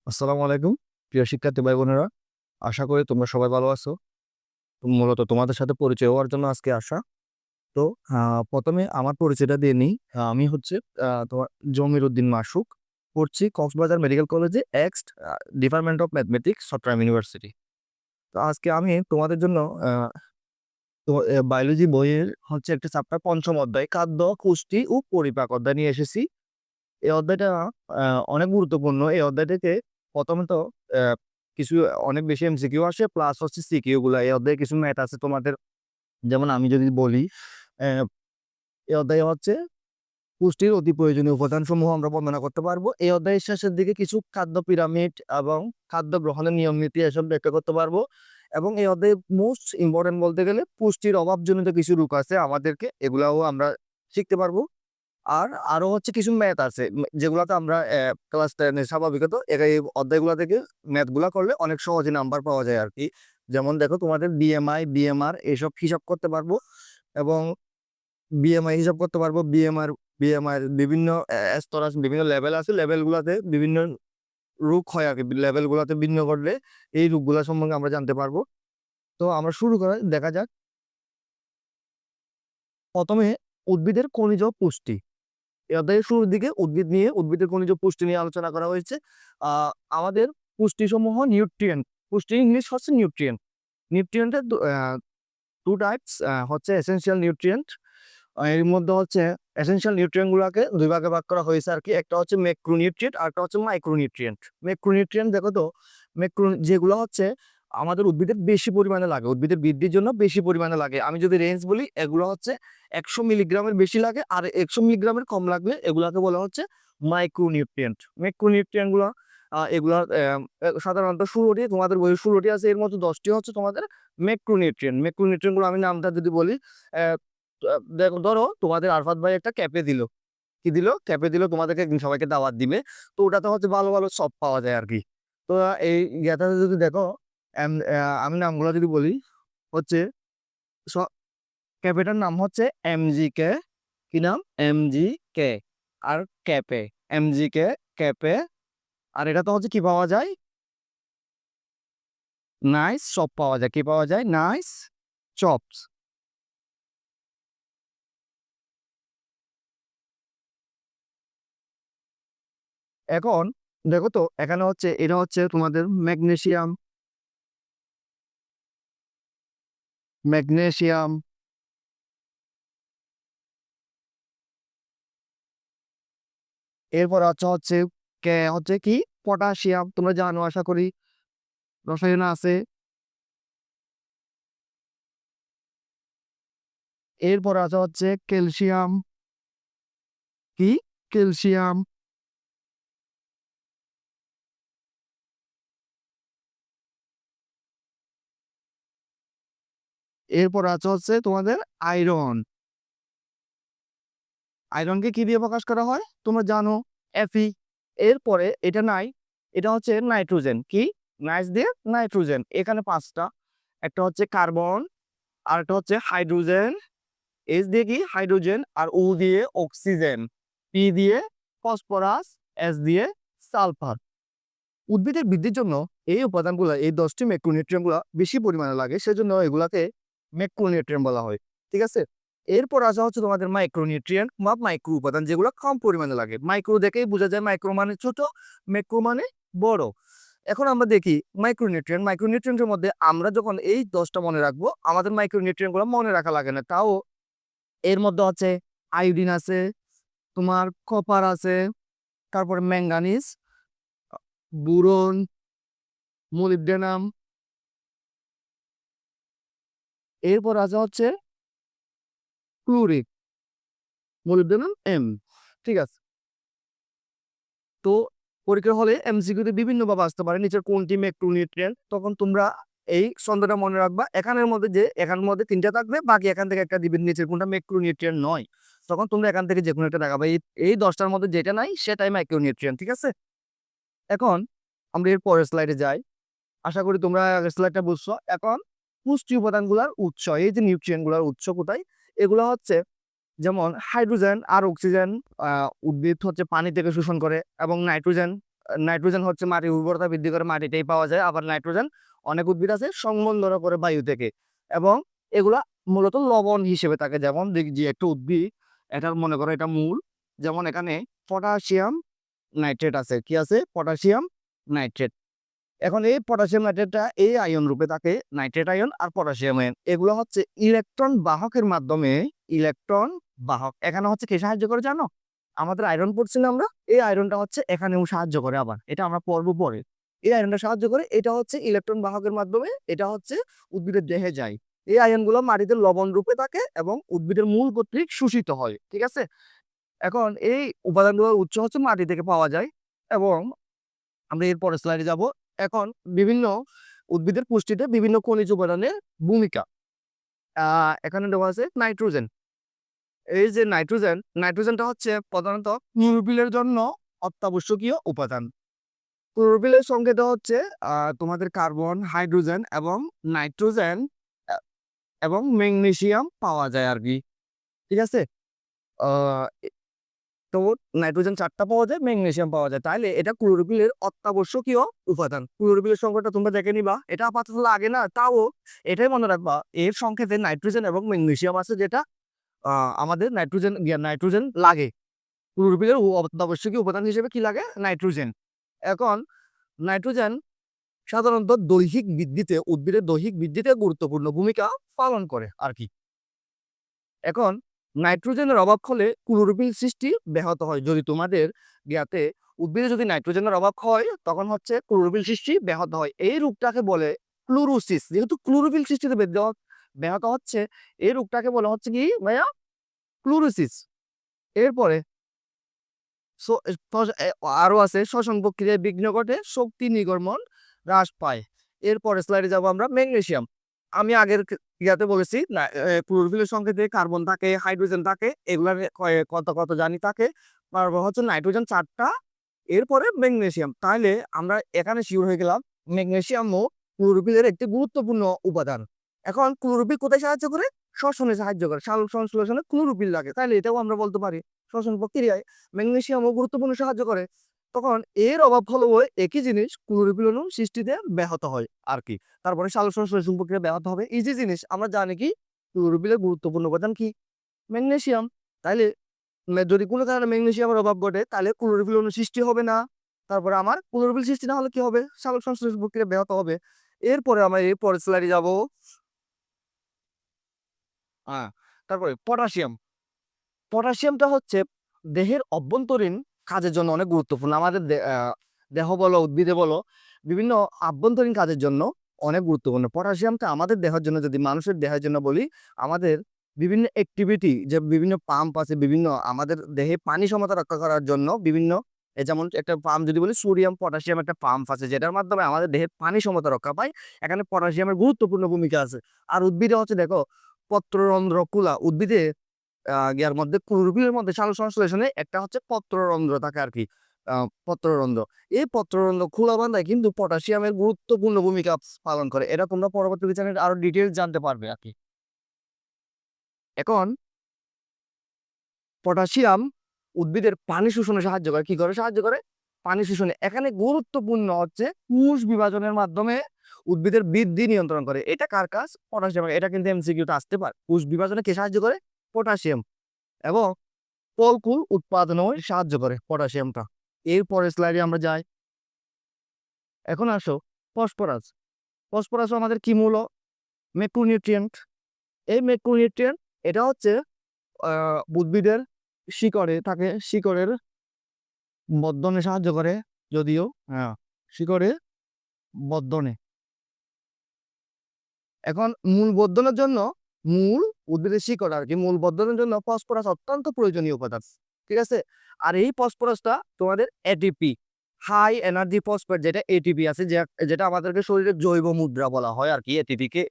আসসালামু আলাইকুম প্রিয় শিক্ষার্থী ভাই বোনেরা। আশা করি তোমরা সবাই ভালো আছো। মূলত তোমাদের সাথে পরিচয় হওয়ার জন্য আজকে আসা। তো প্রথমে আমার পরিচয়টা দিয়ে নিই। আমি হচ্ছে তোমার জমির উদ্দিন মাসুক, পড়ছি কক্সবাজার মেডিকেল কলেজে department of mathematics, Chittagong university. তো আজকে আমি তোমাদের জন্য বায়োলজি বইয়ের হচ্ছে একটা চ্যাপ্টার পঞ্চম অধ্যায় খাদ্য পুষ্টি ও পরিপাক অধ্যায় নিয়ে এসেছি। এই অধ্যায়টা অনেক গুরুত্বপূর্ণ। এই অধ্যায় থেকে প্রথমত আহ, কিছু অনেক বেশি এমসিকিউ আসে, প্লাস হচ্ছে সিকিউ গুলা। এই অধ্যায়ে কিছু ম্যাথ আছে তোমাদের। যেমন আমি যদি বলি, আহ, এই অধ্যায়ে হচ্ছে পুষ্টির অতি প্রয়োজনীয় উপাদান সমূহ আমরা বর্ণনা করতে পারবো। এই অধ্যায়ের শেষের দিকে কিছু খাদ্য পিরামিড এবং খাদ্য গ্রহণের নিয়ম নীতি এসব ব্যাখ্যা করতে পারবো। এবং এই অধ্যায়ে মোস্ট ইম্পর্টেন্ট বলতে গেলে পুষ্টির অভাবজনিত কিছু রোগ আছে আমাদেরকে, এগুলাও আমরা শিখতে পারবো। আর আরো হচ্ছে কিছু ম্যাথ আছে যেগুলাতে আমরা ক্লাস 10 স্বাভাবিকত এই অধ্যায়গুলো থেকে ম্যাথ গুলা করলে অনেক সহজে নাম্বার পাওয়া যায় আর কি। যেমন দেখো, তোমাদের বিএমআই বিএমআর এসব হিসাব করতে পারবো। এবং বিএমআই হিসাব করতে পারবো। বিএমআই বিভিন্ন স্তর আছে, বিভিন্ন লেভেল আছে, লেভেল গুলাতে বিভিন্ন রোগ হয় আর কি। লেভেল গুলাতে ভিন্ন করলে এই রোগগুলা সম্বন্ধে আমরা জানতে পারবো। তো আমরা শুরু করা দেখা যাক। প্রথমে উদ্ভিদের খনিজ পুষ্টি। এই অধ্যায়ের শুরুর দিকে উদ্ভিদের খনিজ পুষ্টি নিয়ে আলোচনা করা হয়েছে। আমাদের পুষ্টিসমূহ নিউট্রিয়েন্ট। পুষ্টি ইংলিশ হচ্ছে নিউট্রিয়েন্ট। নিউট্রিয়েন্টের টু টাইপস হচ্ছে এসেনশিয়াল নিউট্রিয়েন্ট। এর মধ্যে হচ্ছে এসেনশিয়াল নিউট্রিয়েন্ট গুলাকে দুই ভাগে ভাগ করা হয়েছে আর কি। একটা হচ্ছে ম্যাক্রোনিউট্রিয়েন্ট আর একটা হচ্ছে মাইক্রোনিউট্রিয়েন্ট। ম্যাক্রোনিউট্রিয়েন্ট দেখো তো, যেগুলো হচ্ছে আমাদের উদ্ভিদের বেশি পরিমাণে লাগে, উদ্ভিদের বৃদ্ধির জন্য বেশি পরিমাণে লাগে। আমি যদি রেঞ্জ বলি, এগুলো হচ্ছে 100 মিলিগ্রামের বেশি লাগে, আর 100 মিলিগ্রামের কম লাগলে এগুলাকে বলা হচ্ছে মাইক্রোনিউট্রিয়েন্ট। ম্যাক্রোনিউট্রিয়েন্ট গুলো এগুলা সাধারণত ষোলোটি, তোমাদের বইয়ে 16টি আছে, এর মধ্যে 10টি হচ্ছে তোমাদের ম্যাক্রোনিউট্রিয়েন্ট। ম্যাক্রোনিউট্রিয়েন্ট গুলো আমি নামটা যদি বলি, দেখো ধরো তোমাদের আরফাত ভাই একটা ক্যাপে দিল। কি দিল? ক্যাপে দিল, তোমাদেরকে একদিন সবাইকে দাওয়াত দিবে। তো ওটাতে হচ্ছে ভালো ভালো সব পাওয়া যায় আর কি। তো এই ইয়াটাতে যদি দেখো, আমি নামগুলো যদি বলি, হচ্ছে ক্যাফেটার নাম হচ্ছে MGK। কি নাম? MGK। আর ক্যাপে, MGK ক্যাপে। আর এটা তো হচ্ছে কি পাওয়া যায়? নাইস চপ পাওয়া যায়। কি পাওয়া যায়? Nice chops. এখন দেখো তো, এখানে হচ্ছে এটা হচ্ছে তোমাদের ম্যাগনেসিয়াম। ম্যাগনেসিয়াম। এরপর হচ্ছে হচ্ছে কে হচ্ছে কি? পটাশিয়াম। তোমরা জানো আশা করি, রসায়নে আছে। এরপর আছে হচ্ছে ক্যালসিয়াম। কি? ক্যালসিয়াম। এরপর আছে হচ্ছে তোমাদের আয়রন। আয়রনকে কি দিয়ে প্রকাশ করা হয় তোমরা জানো? Fe। এরপরে এটা নাই, এটা হচ্ছে নাইট্রোজেন। কি? নাইস দিয়ে নাইট্রোজেন। এখানে পাঁচটা। একটা হচ্ছে কার্বন, আর একটা হচ্ছে হাইড্রোজেন। H দিয়ে কি? হাইড্রোজেন। আর O দিয়ে অক্সিজেন। P দিয়ে ফসফরাস। S দিয়ে সালফার। উদ্ভিদের বৃদ্ধির জন্য এই উপাদানগুলো, এই 10টি ম্যাক্রোনিউট্রিয়েন্ট গুলা বেশি পরিমাণে লাগে, সেজন্য এগুলাকে ম্যাক্রোনিউট্রিয়েন্ট বলা হয়। ঠিক আছে। এরপর আসা হচ্ছে তোমাদের মাইক্রোনিউট্রিয়েন্ট বা মাইক্রো উপাদান, যেগুলো কম পরিমাণে লাগে। মাইক্রো দেখেই বোঝা যায় মাইক্রো মানে ছোট, ম্যাক্রো মানে বড়। এখন আমরা দেখি মাইক্রোনিউট্রিয়েন্ট। মাইক্রোনিউট্রিয়েন্টের মধ্যে আমরা যখন এই 10টা মনে রাখবো, আমাদের মাইক্রোনিউট্রিয়েন্ট গুলো মনে রাখা লাগে না। তাও এর মধ্যে হচ্ছে আয়োডিন আছে, তোমার কপার আছে, তারপরে ম্যাঙ্গানিজ, বুরন, মোলিবডেনাম। এরপর আছে হচ্ছে ক্লোরিক, মোলিবডেনাম এম। ঠিক আছে। তো পরীক্ষার হলে এমসিকিউতে বিভিন্ন ভাবে আসতে পারে, নিচের কোনটি ম্যাক্রোনিউট্রিয়েন্ট। তখন তোমরা এই ছন্দটা মনে রাখবা। এখানের মধ্যে যে এখানের মধ্যে তিনটা থাকবে, বাকি এখান থেকে একটা দিবেন নিচের কোনটা ম্যাক্রোনিউট্রিয়েন্ট নয়। তখন তোমরা এখান থেকে যে কোনো একটা দেখাবে। এই 10টার মধ্যে যেটা নাই সেটাই মাইক্রোনিউট্রিয়েন্ট। ঠিক আছে। এখন আমরা এর পরের স্লাইডে যাই। আশা করি তোমরা স্লাইডটা বুঝছো। এখন পুষ্টি উপাদানগুলোর উৎস, এই যে নিউট্রিয়েন্ট গুলার উৎস কোথায়? এগুলো হচ্ছে যেমন হাইড্রোজেন আর অক্সিজেন। উদ্ভিদ হচ্ছে পানি থেকে শোষণ করে, এবং নাইট্রোজেন নাইট্রোজেন হচ্ছে মাটির উর্বরতা বৃদ্ধি করে, মাটিতেই পাওয়া যায়। আবার নাইট্রোজেন অনেক উদ্ভিদ আছে সংবন্ধন করে বায়ু থেকে, এবং এগুলা মূলত লবণ হিসেবে থাকে। যেমন যে একটা উদ্ভিদ, এটার মনে করো এটা মূল, যেমন এখানে পটাশিয়াম নাইট্রেট আছে, কি আছে? Potassium nitrate. এখন এই পটাশিয়াম নাইট্রেটটা এই আয়ন রূপে থাকে, নাইট্রেট আয়ন আর পটাশিয়াম আয়ন। এগুলো হচ্ছে ইলেকট্রন বাহকের মাধ্যমে, ইলেকট্রন বাহক। এখানে হচ্ছে কে সাহায্য করে জানো? আমাদের আয়রন পড়ছি না আমরা, এই আয়রনটা হচ্ছে এখানেও সাহায্য করে। আবার এটা আমরা পড়বো পরে। এই আয়রনটা সাহায্য করে, এটা হচ্ছে ইলেকট্রন বাহকের মাধ্যমে, এটা হচ্ছে উদ্ভিদের দেহে যায়। এই আয়নগুলো মাটিতে লবণ রূপে থাকে এবং উদ্ভিদের মূল কর্তৃক শোষিত হয়, ঠিক আছে? এখন এই উপাদানগুলোর উৎস হচ্ছে মাটি থেকে পাওয়া যায়। এবং আমরা এর পরের স্লাইডে যাব। এখন বিভিন্ন উদ্ভিদের পুষ্টিতে বিভিন্ন খনিজ উপাদানের ভূমিকা। এখানে দেওয়া আছে নাইট্রোজেন। এই যে নাইট্রোজেন, নাইট্রোজেনটা হচ্ছে প্রধানত ক্লোরোফিলের জন্য অত্যাবশ্যকীয় উপাদান। ক্লোরোফিলের সংকেত হচ্ছে তোমাদের কার্বন, হাইড্রোজেন এবং নাইট্রোজেন এবং ম্যাগনেসিয়াম পাওয়া যায় আর কি, ঠিক আছে? আহ তো নাইট্রোজেন 4টা পাওয়া যায়, ম্যাগনেসিয়াম পাওয়া যায়, তাইলে এটা ক্লোরোফিলের অত্যাবশ্যকীয় উপাদান। ক্লোরোফিলের সংখ্যাটা তোমরা দেখে নিবা, এটা আপাতত লাগে না, তাও এটাই মনে রাখবা এর সংকেতে নাইট্রোজেন এবং ম্যাগনেসিয়াম আছে, যেটা আমাদের নাইট্রোজেন লাগে। ক্লোরোফিলের অত্যাবশ্যকীয় উপাদান হিসেবে কি লাগে? নাইট্রোজেন। এখন নাইট্রোজেন সাধারণত দৈহিক বৃদ্ধিতে, উদ্ভিদের দৈহিক বৃদ্ধিতে গুরুত্বপূর্ণ ভূমিকা পালন করে আর কি। এখন নাইট্রোজেনের অভাব হলে ক্লোরোফিল সৃষ্টি ব্যাহত হয়। যদি তোমাদের জ্ঞাতে উদ্ভিদে যদি নাইট্রোজেনের অভাব হয়, তখন হচ্ছে ক্লোরোফিল সৃষ্টি ব্যাহত হয়। এই রোগটাকে বলে ক্লোরোসিস। যেহেতু ক্লোরোফিল সৃষ্টিতে ব্যাহত হচ্ছে, এই রোগটাকে বলা হচ্ছে কি ভাইয়া? ক্লোরোসিস। এরপরে আরো আছে, শ্বসন প্রক্রিয়ায় বিঘ্ন ঘটে, শক্তি নির্গমন হ্রাস পায়। এরপরে স্লাইডে যাব আমরা, ম্যাগনেসিয়াম। আমি আগের ইয়াতে বলেছি না, ক্লোরোফিলের সংকেতে কার্বন থাকে, হাইড্রোজেন থাকে, এগুলার কত কত জানি থাকে। তারপর হচ্ছে নাইট্রোজেন 4টা, এরপরে ম্যাগনেসিয়াম। তাহলে আমরা এখানে শিওর হয়ে গেলাম ম্যাগনেসিয়ামও ক্লোরোফিলের একটি গুরুত্বপূর্ণ উপাদান। এখন ক্লোরোফিল কোথায় সাহায্য করে? শ্বসনে সাহায্য করে। সালোক সংশ্লেষণে ক্লোরোফিল লাগে, তাহলে এটাও আমরা বলতে পারি শ্বসন প্রক্রিয়ায় ম্যাগনেসিয়ামও গুরুত্বপূর্ণ সাহায্য করে। তখন এর অভাব হলেও একই জিনিস ক্লোরোফিল অণু সৃষ্টিতে ব্যাহত হয় আর কি। তারপরে সালোক সংশ্লেষণ প্রক্রিয়া ব্যাহত হবে, ইজি জিনিস। আমরা জানি কি ক্লোরোফিলের গুরুত্বপূর্ণ উপাদান কি? ম্যাগনেসিয়াম। তাইলে যদি কোনো কারণে ম্যাগনেসিয়ামের অভাব ঘটে, তাহলে ক্লোরোফিল অণু সৃষ্টি হবে না। তারপরে আমার ক্লোরোফিল সৃষ্টি না হলে কি হবে? সালোক সংশ্লেষণ প্রক্রিয়া ব্যাহত হবে। এরপরে আমরা এই পরের স্লাইডে যাব। তারপরে পটাশিয়াম। পটাশিয়ামটা হচ্ছে দেহের অভ্যন্তরীণ কাজের জন্য অনেক গুরুত্বপূর্ণ। আমাদের দেহ বলো, উদ্ভিদে বলো, বিভিন্ন আভ্যন্তরীণ কাজের জন্য অনেক গুরুত্বপূর্ণ। পটাশিয়ামটা আমাদের দেহের জন্য, যদি মানুষের দেহের জন্য বলি, আমাদের বিভিন্ন অ্যাক্টিভিটি, যে বিভিন্ন পাম্প আছে, বিভিন্ন আমাদের দেহে পানি সমতা রক্ষা করার জন্য বিভিন্ন, যেমন একটা পাম্প যদি বলি, সোডিয়াম পটাশিয়াম একটা পাম্প আছে, যেটার মাধ্যমে আমাদের দেহের পানি সমতা রক্ষা পায়। এখানে পটাশিয়ামের গুরুত্বপূর্ণ ভূমিকা আছে। আর উদ্ভিদে হচ্ছে দেখো, পত্ররন্ধ্র কুলা, উদ্ভিদে ইয়ার মধ্যে ক্লোরোফিলের মধ্যে সালোক সংশ্লেষণে একটা হচ্ছে পত্ররন্ধ্র থাকে আর কি, পত্ররন্ধ্র। এই পত্ররন্ধ্র খোলা বাঁধায় কিন্তু পটাশিয়ামের গুরুত্বপূর্ণ ভূমিকা পালন করে। এটা তোমরা পরবর্তী বিচারে আরো ডিটেইলস জানতে পারবে আর কি। এখন পটাশিয়াম উদ্ভিদের পানি শোষণে সাহায্য করে। কি করে সাহায্য করে? পানি শোষণে। এখানে গুরুত্বপূর্ণ হচ্ছে কোষ বিভাজনের মাধ্যমে উদ্ভিদের বৃদ্ধি নিয়ন্ত্রণ করে। এটা কার কাজ? পটাশিয়াম। এটা কিন্তু এমসিকিউতে আসতে পারে। কোষ বিভাজনে কে সাহায্য করে? পটাশিয়াম। এবং ফলকুল উৎপাদনেও সাহায্য করে পটাশিয়ামটা। এর পরের স্লাইডে আমরা যাই। এখন আসো ফসফরাস। ফসফরাস আমাদের কি মূল? ম্যাক্রোনিউট্রিয়েন্ট। এই ম্যাক্রোনিউট্রিয়েন্ট এটা হচ্ছে উদ্ভিদের শিকড়ে থাকে, শিকড়ের বর্ধনে সাহায্য করে। যদিও শিকড়ে বর্ধনে। এখন মূল বর্ধনের জন্য, মূল উদ্ভিদের শিকড় আর কি, মূল বর্ধনের জন্য ফসফরাস অত্যন্ত প্রয়োজনীয় উপাদান, ঠিক আছে? আর এই ফসফরাসটা তোমাদের এটিপি, হাই এনার্জি ফসফেট, যেটা এটিপি আছে, যেটা আমাদেরকে শরীরের জৈব মুদ্রা বলা হয় আর কি। এটিপিকে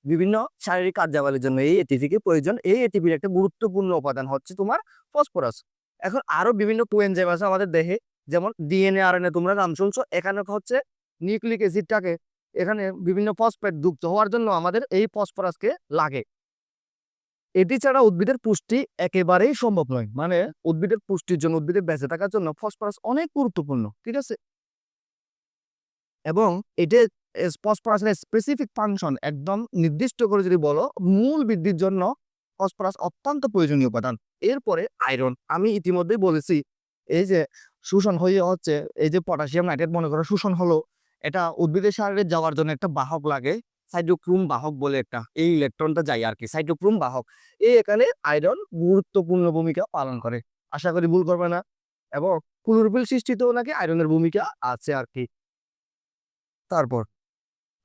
বিভিন্ন শারীরিক কার্যাবলীর জন্য এই এটিপিকে প্রয়োজন। এই এটিপির একটা গুরুত্বপূর্ণ উপাদান হচ্ছে তোমার ফসফরাস। এখন আরো বিভিন্ন কোএনজাইম আছে আমাদের দেহে, যেমন ডিএনএ, আরএনএ, তোমরা নাম শুনছো। এখানে হচ্ছে নিউক্লিক অ্যাসিডটাকে, এখানে বিভিন্ন ফসফেট যুক্ত হওয়ার জন্য আমাদের এই ফসফরাসকে লাগে। এটি ছাড়া উদ্ভিদের পুষ্টি একেবারেই সম্ভব নয়। মানে উদ্ভিদের পুষ্টির জন্য, উদ্ভিদের বেঁচে থাকার জন্য ফসফরাস অনেক গুরুত্বপূর্ণ, ঠিক আছে? এবং এটা ফসফরাসের স্পেসিফিক ফাংশন একদম নির্দিষ্ট করে যদি বলো, মূল বৃদ্ধির জন্য ফসফরাস অত্যন্ত প্রয়োজনীয় উপাদান। এরপরে আয়রন, আমি ইতিমধ্যেই বলেছি এই যে শোষণ হয়ে হচ্ছে, এই যে পটাশিয়াম নাইট্রেট মনে করো শোষণ হলো, এটা উদ্ভিদের শরীরে যাওয়ার জন্য একটা বাহক লাগে, সাইটোক্রোম বাহক বলে একটা, এই ইলেকট্রনটা যায় আর কি, সাইটোক্রোম বাহক। এই এখানে আয়রন গুরুত্বপূর্ণ ভূমিকা পালন করে, আশা করি ভুল করবে না। এবং ক্লোরোফিল সৃষ্টিতেও নাকি আয়রনের ভূমিকা আছে আর কি। তারপর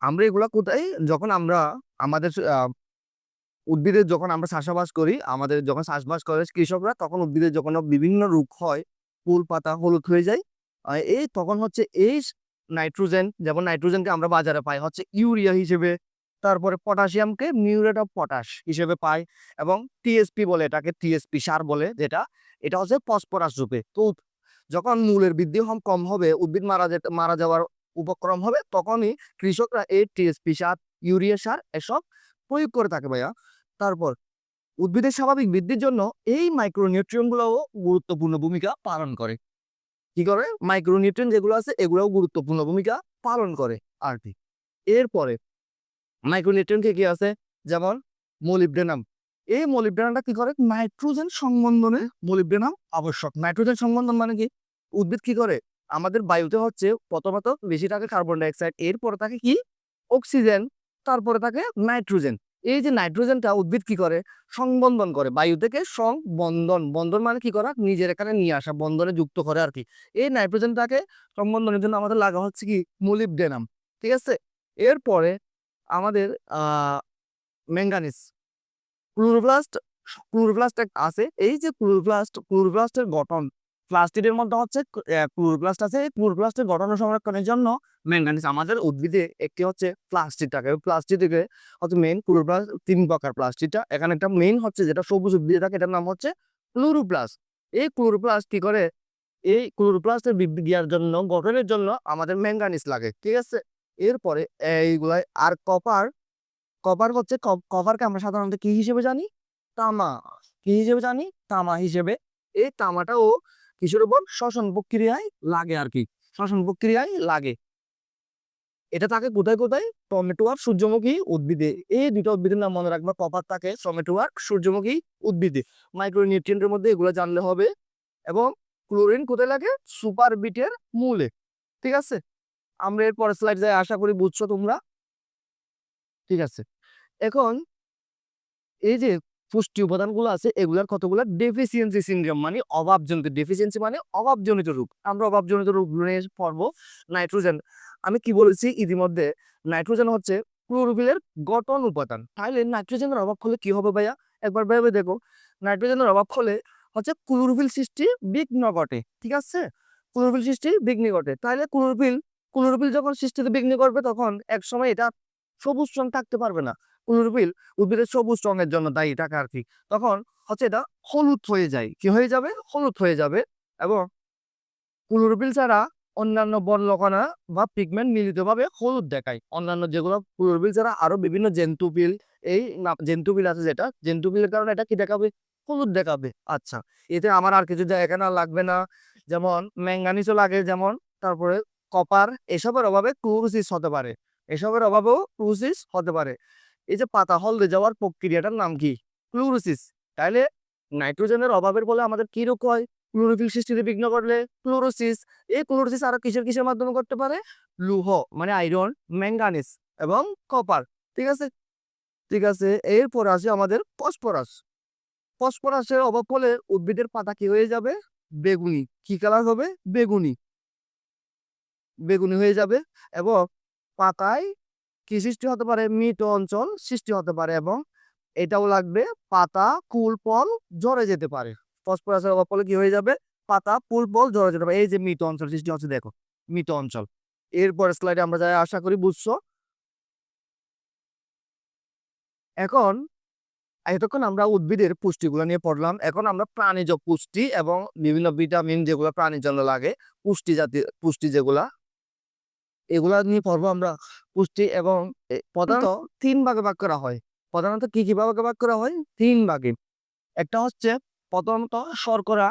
আমরা এগুলা কোথায়, যখন আমরা আমাদের উদ্ভিদের যখন আমরা চাষাবাস করি, আমাদের যখন চাষবাস করে কৃষকরা, তখন উদ্ভিদের যখন বিভিন্ন রোগ হয়, ফুল পাতা হলুদ হয়ে যায়, এই তখন হচ্ছে এই নাইট্রোজেন, যেমন নাইট্রোজেনকে আমরা বাজারে পাই হচ্ছে ইউরিয়া হিসেবে, তারপরে পটাশিয়ামকে মিউরেট অফ পটাশ হিসেবে পাই, এবং টিএসপি বলে এটাকে, টিএসপি সার বলে যেটা, এটা হচ্ছে ফসফরাস রূপে। তো যখন মূলের বৃদ্ধি কম হবে, উদ্ভিদ মারা যাওয়ার উপক্রম হবে, তখনই কৃষকরা এই টিএসপি সার, ইউরিয়া সার এসব প্রয়োগ করে থাকে ভাইয়া। তারপর উদ্ভিদের স্বাভাবিক বৃদ্ধির জন্য এই মাইক্রোনিউট্রিয়েন্ট গুলোও গুরুত্বপূর্ণ ভূমিকা পালন করে। কি করে? মাইক্রোনিউট্রিয়েন্ট যেগুলো আছে এগুলোও গুরুত্বপূর্ণ ভূমিকা পালন করে আর কি। এরপরে মাইক্রোনিউট্রিয়েন্ট কি আছে, যেমন মোলিবডেনাম। এই মোলিবডেনামটা কি করে? নাইট্রোজেন সংবন্ধনে মোলিবডেনাম আবশ্যক। নাইট্রোজেন সংবন্ধন মানে কি? উদ্ভিদ কি করে? আমাদের বায়ুতে হচ্ছে প্রথমত বেশি থাকে কার্বন ডাইঅক্সাইড, এরপরে থাকে কি? অক্সিজেন, তারপরে থাকে নাইট্রোজেন। এই যে নাইট্রোজেনটা উদ্ভিদ কি করে? সংবন্ধন করে বায়ু থেকে, সংবন্ধন, বন্ধন মানে কি করা? নিজের এখানে নিয়ে আসা, বন্ধনে যুক্ত করে আর কি। এই নাইট্রোজেনটাকে সংবন্ধনের জন্য আমাদের লাগা হচ্ছে কি? মোলিবডেনাম। ঠিক আছে? এরপরে আমাদের ম্যাঙ্গানিজ, ক্লোরোপ্লাস্ট, ক্লোরোপ্লাস্ট আছে। এই যে ক্লোরোপ্লাস্টের গঠন, প্লাস্টিডের মধ্যে হচ্ছে ক্লোরোপ্লাস্ট আছে। এই ক্লোরোপ্লাস্টের গঠন ও সংরক্ষণের জন্য ম্যাঙ্গানিজ আমাদের উদ্ভিদে একটি হচ্ছে প্লাস্টিড থাকে। প্লাস্টিডে হচ্ছে মেইন ক্লোরোপ্লাস্ট, 3 প্রকার প্লাস্টিডটা। এখানে একটা মেইন হচ্ছে যেটা সবুজ উদ্ভিদে থাকে, এটার নাম হচ্ছে ক্লোরোপ্লাস্ট। এই ক্লোরোপ্লাস্ট কি করে? এই ক্লোরোপ্লাস্টের বৃদ্ধি দেওয়ার জন্য, গঠনের জন্য আমাদের ম্যাঙ্গানিজ লাগে। ঠিক আছে? এরপরে এইগুলাই আর কপার। কপার হচ্ছে, কপারকে আমরা সাধারণত কি হিসেবে জানি? তামা। কি হিসেবে জানি? তামা হিসেবে। এই তামাটাও কিসের উপর? শ্বসন প্রক্রিয়ায় লাগে আর কি, শ্বসন প্রক্রিয়ায় লাগে। এটা থাকে কোথায় কোথায়? টমেটো আর সূর্যমুখী উদ্ভিদে। এই দুটো উদ্ভিদের নাম মনে রাখবা, কপার থাকে টমেটো আর সূর্যমুখী উদ্ভিদে। মাইক্রোনিউট্রিয়েন্টের মধ্যে এগুলো জানলে হবে। এবং ক্লোরিন কোথায় লাগে? সুপার বিটের মূলে। ঠিক আছে? আমরা এর পরের স্লাইড যাই, আশা করি বুঝছো তোমরা। ঠিক আছে, এখন এই যে পুষ্টি উপাদানগুলো আছে, এগুলার কতগুলো ডেফিসিয়েন্সি সিনড্রোম, মানে অভাবজনিত। ডেফিসিয়েন্সি মানে অভাবজনিত রোগ। আমরা অভাবজনিত রোগ নিয়ে পড়বো। নাইট্রোজেন, আমি কি বলেছি ইতিমধ্যে? নাইট্রোজেন হচ্ছে ক্লোরোফিলের গঠন উপাদান। তাহলে নাইট্রোজেনের অভাব হলে কি হবে ভাইয়া? একবার ভেবে দেখো। নাইট্রোজেনের অভাব হলে হচ্ছে ক্লোরোফিল সৃষ্টি বিঘ্ন ঘটে। ঠিক আছে? ক্লোরোফিল সৃষ্টি বিঘ্ন ঘটে। তাহলে ক্লোরোফিল যখন সৃষ্টিতে বিঘ্ন করবে, তখন এক সময় এটা সবুজ রং থাকতে পারবে না। ক্লোরোফিল উদ্ভিদের সবুজ রঙের জন্য দায়ী থাকে আর কি। তখন হচ্ছে এটা হলুদ হয়ে যায়। কি হয়ে যাবে? হলুদ হয়ে যাবে। এবং ক্লোরোফিল ছাড়া অন্যান্য বর্ণকণা বা পিগমেন্ট মিলিতভাবে হলুদ দেখায়। অন্যান্য যেগুলো ক্লোরোফিল ছাড়া আরো বিভিন্ন জেন্তুপিল, এই জেন্তুপিল আছে, যেটা জেন্তুপিলের কারণে এটা কি দেখাবে? হলুদ দেখাবে। আচ্ছা, এতে আমার আর কিছু এখানে লাগবে না। যেমন ম্যাঙ্গানিজও লাগে, যেমন তারপরে কপার, এসবের অভাবে ক্লোরোসিস হতে পারে। এসবের অভাবেও ক্লোরোসিস হতে পারে। এই যে পাতা হলদে যাওয়ার প্রক্রিয়াটার নাম কি? ক্লোরোসিস। তাইলে নাইট্রোজেনের অভাবের ফলে আমাদের কি রোগ হয়? ক্লোরোফিল সৃষ্টিতে বিঘ্ন ঘটলে ক্লোরোসিস। এই ক্লোরোসিস আরো কিসের মাধ্যমে করতে পারে? লৌহ মানে আয়রন, ম্যাঙ্গানিজ এবং কপার। ঠিক আছে? ঠিক আছে, এরপর আছে আমাদের ফসফরাস। ফসফরাসের অভাব হলে উদ্ভিদের পাতা কি হয়ে যাবে? বেগুনি। কি কালার হবে? বেগুনি। বেগুনি হয়ে যাবে। এবং পাতায় কি সৃষ্টি হতে পারে? মৃত অঞ্চল সৃষ্টি হতে পারে। এবং এটাও লাগবে, পাতা, ফুল, ফল ঝরে যেতে পারে। ফসফরাসের অভাব হলে কি হয়ে যাবে? পাতা, ফুল, ফল ঝরে যেতে পারে। এই যে মৃত অঞ্চল সৃষ্টি হচ্ছে, দেখো, মৃত অঞ্চল। এরপরে স্লাইডে আমরা যাই, আশা করি বুঝছো। এখন এতক্ষণ আমরা উদ্ভিদের পুষ্টিগুলো নিয়ে পড়লাম। এখন আমরা প্রাণীজ পুষ্টি এবং বিভিন্ন ভিটামিন যেগুলো প্রাণীর জন্য লাগে, পুষ্টি যেগুলা, এগুলা নিয়ে পড়বো আমরা। পুষ্টি এবং প্রধানত 3 ভাগে ভাগ করা হয়। প্রধানত কি ভাগে ভাগ করা হয়? 3 ভাগে। একটা হচ্ছে প্রথমত শর্করা।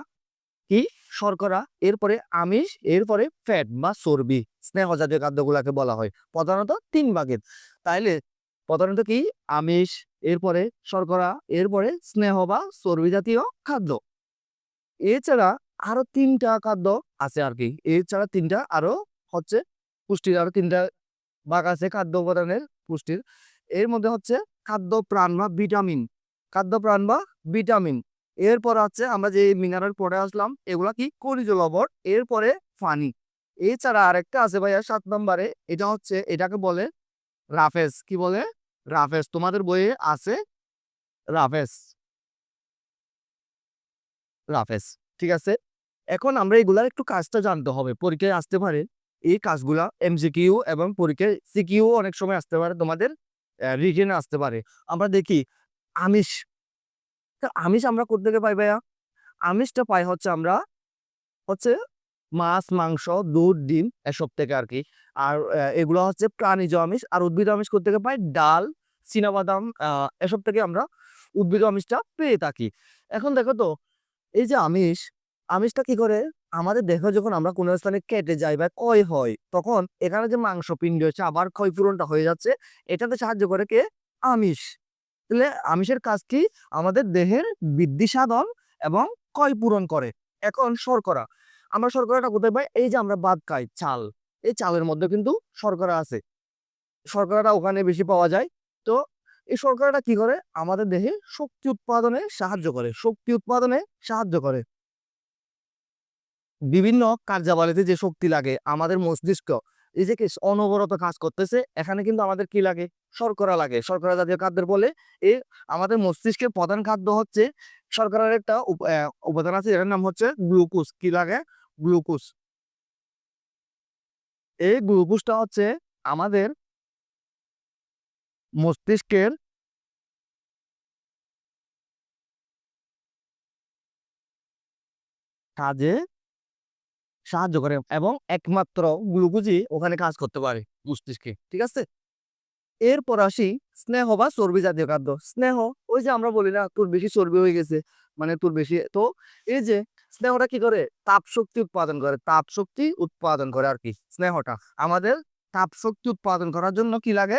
কি? শর্করা, এরপরে আমিষ, এরপরে ফ্যাট বা চর্বি। স্নেহ জাতীয় খাদ্যগুলাকে বলা হয় প্রধানত 3 ভাগের। তাইলে প্রধানত কি আমিষ, এরপরে শর্করা, এরপরে স্নেহ বা চর্বি জাতীয় খাদ্য। এছাড়া আরো 3টা খাদ্য আছে আর কি। এছাড়া 3টা আরো হচ্ছে পুষ্টির আরো 3টা ভাগ আছে খাদ্য উপাদানের পুষ্টির। এর মধ্যে হচ্ছে খাদ্য প্রাণ বা ভিটামিন, খাদ্য প্রাণ বা ভিটামিন। এরপর আছে আমরা যে মিনারেল পড়ে আসলাম এগুলা কি খনিজ লবণ, এরপরে পানি। এছাড়া আরেকটা আছে ভাইয়া 7 নম্বরে, এটা হচ্ছে এটাকে বলে রাফেজ। কি বলে? রাফেজ। তোমাদের বইয়ে আছে রাফেজ, রাফেজ। ঠিক আছে? এখন আমরা এগুলার একটু কাজটা জানতে হবে। পরীক্ষায় আসতে পারে এই কাজগুলা এমসিকিউ এবং পরীক্ষায় সিকিউ অনেক সময় আসতে পারে, তোমাদের রিটেনে আসতে পারে। আমরা দেখি আমিষ। তো আমিষ আমরা কোত্থেকে পাই ভাইয়া? আমিষটা পাই হচ্ছে আমরা হচ্ছে মাছ, মাংস, দুধ, ডিম এসব থেকে আরকি। আর এগুলো হচ্ছে প্রাণিজ আমিষ। আর উদ্ভিদ আমিষ কোত্থেকে পাই? ডাল, চিনাবাদাম এসব থেকে আমরা উদ্ভিদ আমিষটা পেয়ে থাকি। এখন দেখো তো এই যে আমিষ, আমিষটা কি করে? আমাদের দেহ যখন আমরা কোনো স্থানে কেটে যাই বা ক্ষয় হয়, তখন এখানে যে মাংসপিণ্ড হচ্ছে আবার ক্ষয়পূরণটা হয়ে যাচ্ছে, এটাতে সাহায্য করে কে? আমিষ। তাহলে আমিষের কাজ কি? আমাদের দেহের বৃদ্ধি সাধন এবং ক্ষয় পূরণ করে। এখন শর্করা, আমরা শর্করাটা কোথায় পাই? এই যে আমরা ভাত খাই, চাল, এই চালের মধ্যে কিন্তু শর্করা আছে। শর্করাটা ওখানে বেশি পাওয়া যায়। তো এই শর্করাটা কি করে? আমাদের দেহে শক্তি উৎপাদনে সাহায্য করে, শক্তি উৎপাদনে সাহায্য করে। বিভিন্ন কার্যাবলীতে যে শক্তি লাগে আমাদের মস্তিষ্ক এই যে কি অনবরত কাজ করতেছে, এখানে কিন্তু আমাদের কি লাগে? শর্করা লাগে। শর্করা জাতীয় খাদ্যের বলে এই আমাদের মস্তিষ্কের প্রধান খাদ্য হচ্ছে শর্করার একটা উপাদান আছে, এটার নাম হচ্ছে গ্লুকোজ। কি লাগে? গ্লুকোজ। এই গ্লুকোজটা হচ্ছে আমাদের মস্তিষ্কের কাজে সাহায্য করে এবং একমাত্র গ্লুকোজই ওখানে কাজ করতে পারে মস্তিষ্কে। ঠিক আছে? এরপর আসি স্নেহ বা চর্বি জাতীয় খাদ্য। স্নেহ, ওই যে আমরা বলি না তোর বেশি চর্বি হয়ে গেছে, মানে তোর বেশি তো এই যে স্নেহটা কি করে? তাপ শক্তি উৎপাদন করে, তাপ শক্তি উৎপাদন করে আর কি স্নেহটা। আমাদের তাপ শক্তি উৎপাদন করার জন্য কি লাগে?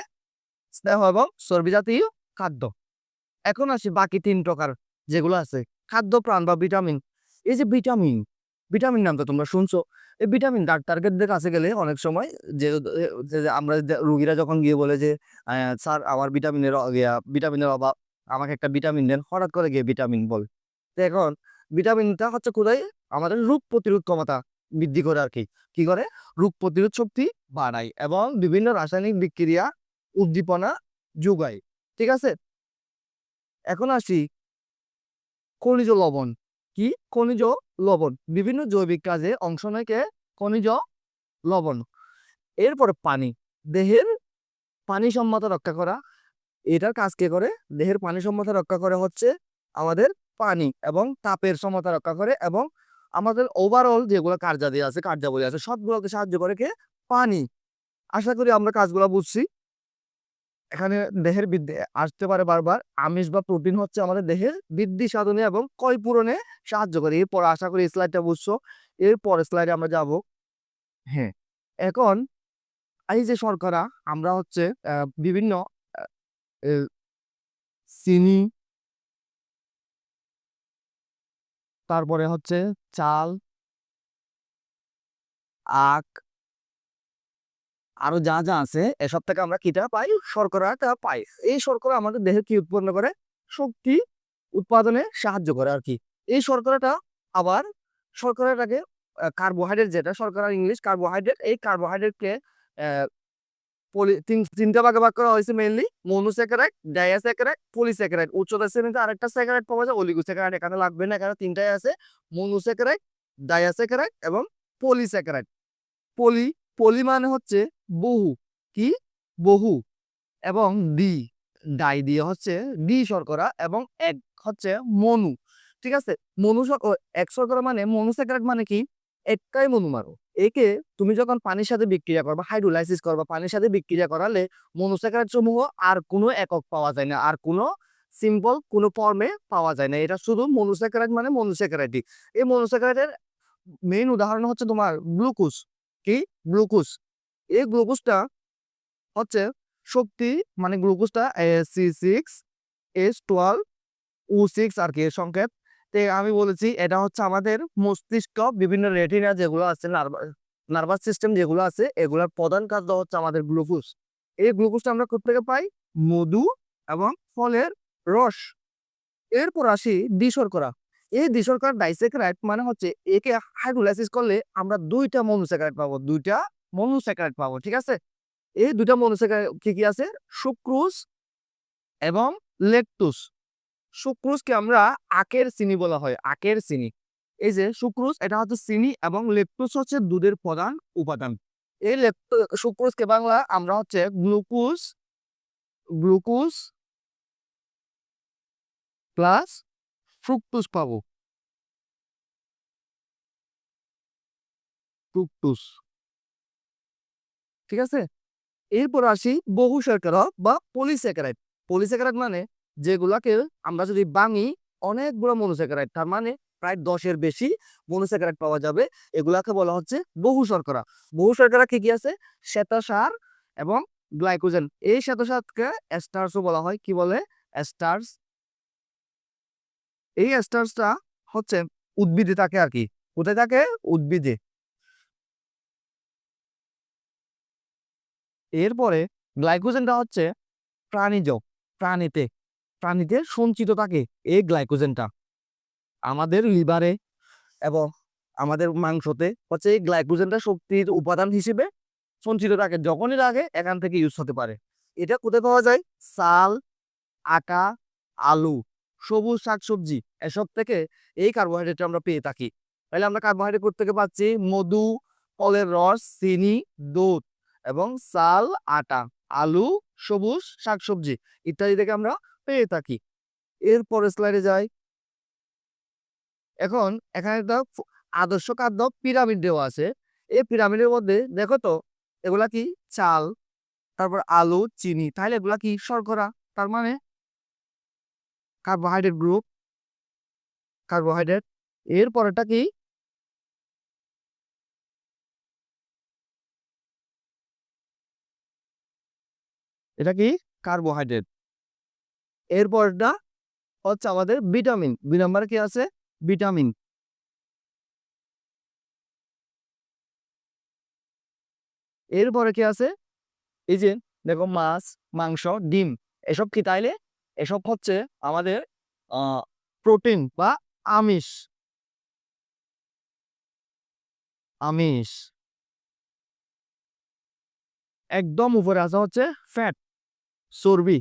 স্নেহ এবং চর্বি জাতীয় খাদ্য। এখন আসি বাকি 3 প্রকার যেগুলো আছে খাদ্য প্রাণ বা ভিটামিন। এই যে ভিটামিন, ভিটামিন নামটা তোমরা শুনছো। এই ভিটামিন ডাক্তারদের কাছে গেলে অনেক সময় যে আমরা রুগীরা যখন গিয়ে বলে যে স্যার আমার ভিটামিনের অভাব, আমাকে একটা ভিটামিন দেন, হঠাৎ করে গিয়ে ভিটামিন বল। তো এখন ভিটামিনটা হচ্ছে কোথায়? আমাদের রোগ প্রতিরোধ ক্ষমতা বৃদ্ধি করে আর কি। কি করে? রোগ প্রতিরোধ শক্তি বাড়ায় এবং বিভিন্ন রাসায়নিক বিক্রিয়া উদ্দীপনা যোগায়। ঠিক আছে? এখন আসি খনিজ লবণ। কি? খনিজ লবণ। বিভিন্ন জৈবিক কাজে অংশ নেয় কে? খনিজ লবণ। এরপরে পানি। দেহের পানি সম্মতা রক্ষা করা। এটার কাজ কে করে? দেহের পানি সম্মতা রক্ষা করে হচ্ছে আমাদের পানি এবং তাপের সমতা রক্ষা করে এবং আমাদের ওভারঅল যেগুলো কার্যাবলী আছে সবগুলোকে সাহায্য করে কে? পানি। আশা করি আমরা কাজগুলা বুঝছি। এখানে দেহের বৃদ্ধি আসতে পারে বারবার। আমিষ বা প্রোটিন হচ্ছে আমাদের দেহের বৃদ্ধি সাধনে এবং ক্ষয় পূরণে সাহায্য করে। এরপর আশা করি এই স্লাইডটা বুঝছো। এর পরের স্লাইডে আমরা যাব। হ্যাঁ, এখন এই যে শর্করা আমরা হচ্ছে বিভিন্ন আ এ চিনি, তারপরে হচ্ছে চাল, আখ আরো যা আছে এসব থেকে আমরা কিটা পাই? শর্করাটা পাই। এই শর্করা আমাদের দেহে কি উৎপন্ন করে? শক্তি উৎপাদনে সাহায্য করে আরকি। এই শর্করাটা আবার শর্করাটাকে কার্বোহাইড্রেট, যেটা শর্করার ইংলিশ কার্বোহাইড্রেট, এই কার্বোহাইড্রেটকে অ্যা ৩টা ভাগে ভাগ করা হয়েছে মেইনলি মনোস্যাকারাইড, ডায়াস্যাকারাইড, পলিস্যাকারাইড। উচ্চতার শ্রেণীতে আরেকটা স্যাকারাইড পাওয়া যায় অলিগোস্যাকারাইড, এখানে লাগবে না। এখানে ৩টাই আছে মনোস্যাকারাইড, ডায়াস্যাকারাইড এবং পলিস্যাকারাইড। পলি, পলি মানে হচ্ছে বহু। কি? বহু। এবং ডি, ডাই দিয়ে হচ্ছে ডি শর্করা এবং এক হচ্ছে মনু। ঠিক আছে? এক শর্করা মানে মনোস্যাকারাইড মানে কি? একটাই মনোমারু। একে তুমি যখন পানির সাথে বিক্রিয়া করবা, হাইড্রোলাইসিস করবা, পানির সাথে বিক্রিয়া করালে মনোস্যাকারাইড সমূহ আর কোনো একক পাওয়া যায় না। আর কোনো সিম্পল কোনো ফর্মে পাওয়া যায় না। এটা শুধু মনোস্যাকারাইড মানে মনোস্যাকারাইডই। এই মনোস্যাকারাইডের মেইন উদাহরণ হচ্ছে তোমার গ্লুকোজ। কি? গ্লুকোজ। এই গ্লুকোজটা হচ্ছে শক্তি, মানে গ্লুকোজটা C6H12O6 আর কি এর সংকেত। তো আমি বলেছি এটা হচ্ছে আমাদের মস্তিষ্ক, বিভিন্ন রেটিনা যেগুলো আছে, নার্ভাস সিস্টেম যেগুলো আছে, এগুলোর প্রধান খাদ্য হচ্ছে আমাদের গ্লুকোজ। এই গ্লুকোজটা আমরা কোথেকে পাই? মধু এবং ফলের রস। এরপর আসি দ্বিশর্করা। এই দ্বিশর্করা ডাইস্যাকারাইড মানে হচ্ছে একে হাইড্রোলাইসিস করলে আমরা দুইটা মনোস্যাকারাইড পাবো, দুইটা মনোস্যাকারাইড পাবো, ঠিক আছে? এই দুইটা মনোস্যাকারাইড কি কি আছে? সুক্রোজ এবং ল্যাকটোজ। সুক্রোজকে আমরা আখের চিনি বলা হয়, আখের চিনি। এই যে সুক্রোজ, এটা হচ্ছে চিনি, এবং ল্যাকটোজ হচ্ছে দুধের প্রধান উপাদান। এই সুক্রোজকে বাংলা আমরা হচ্ছে গ্লুকোজ, গ্লুকোজ প্লাস ফ্রুক্টোজ পাবো, ফ্রুক্টোজ, ঠিক আছে? এরপর আসি বহু শর্করা বা পলিস্যাকারাইড। পলিস্যাকারাইড মানে যেগুলাকে আমরা যদি ভাঙি অনেকগুলো মনোস্যাকারাইড, তার মানে প্রায় 10-এর বেশি মনোস্যাকারাইড পাওয়া যাবে। এগুলাকে বলা হচ্ছে বহু শর্করা। বহু শর্করা কি কি আছে? শ্বেতসার এবং গ্লাইকোজেন। এই শ্বেতসারকে এস্টার্সও বলা হয়। কি বলে? এস্টার্স। এই এস্টার্সটা হচ্ছে উদ্ভিদে থাকে আর কি। কোথায় থাকে? উদ্ভিদে। এরপরে গ্লাইকোজেনটা হচ্ছে প্রাণীজ, প্রাণীতে, প্রাণীতে সঞ্চিত থাকে এই গ্লাইকোজেনটা। আমাদের লিভারে এবং আমাদের মাংসতে হচ্ছে এই গ্লাইকোজেনটা শক্তির উপাদান হিসেবে সঞ্চিত থাকে, যখনই লাগে এখান থেকে ইউজ হতে পারে। এটা কোথায় পাওয়া যায়? চাল, আটা, আলু, সবুজ শাকসবজি, এসব থেকে এই কার্বোহাইড্রেট আমরা পেয়ে থাকি। তাহলে আমরা কার্বোহাইড্রেট কোথেকে পাচ্ছি? মধু, ফলের রস, চিনি, দুধ এবং চাল, আটা, আলু, সবুজ শাকসবজি ইত্যাদি থেকে আমরা পেয়ে থাকি। এরপরে স্লাইডে যাই। এখন এখানে একটা আদর্শ খাদ্য পিরামিড দেওয়া আছে। এই পিরামিডের মধ্যে দেখো তো, এগুলা কি? চাল, তারপর আলু, চিনি, তাহলে এগুলা কি? শর্করা। তার মানে কার্বোহাইড্রেট গ্রুপ, কার্বোহাইড্রেট। এর পরেরটা কি? এটা কি? কার্বোহাইড্রেট। এর পরেরটা হচ্ছে আমাদের ভিটামিন। 2 নম্বরে কি আছে? ভিটামিন। এরপরে কি আছে? এই যে দেখো, মাছ, মাংস, ডিম, এসব কি? তাইলে এসব হচ্ছে আমাদের প্রোটিন বা আমিষ, আমিষ। একদম উপরে আছে হচ্ছে ফ্যাট, চর্বি,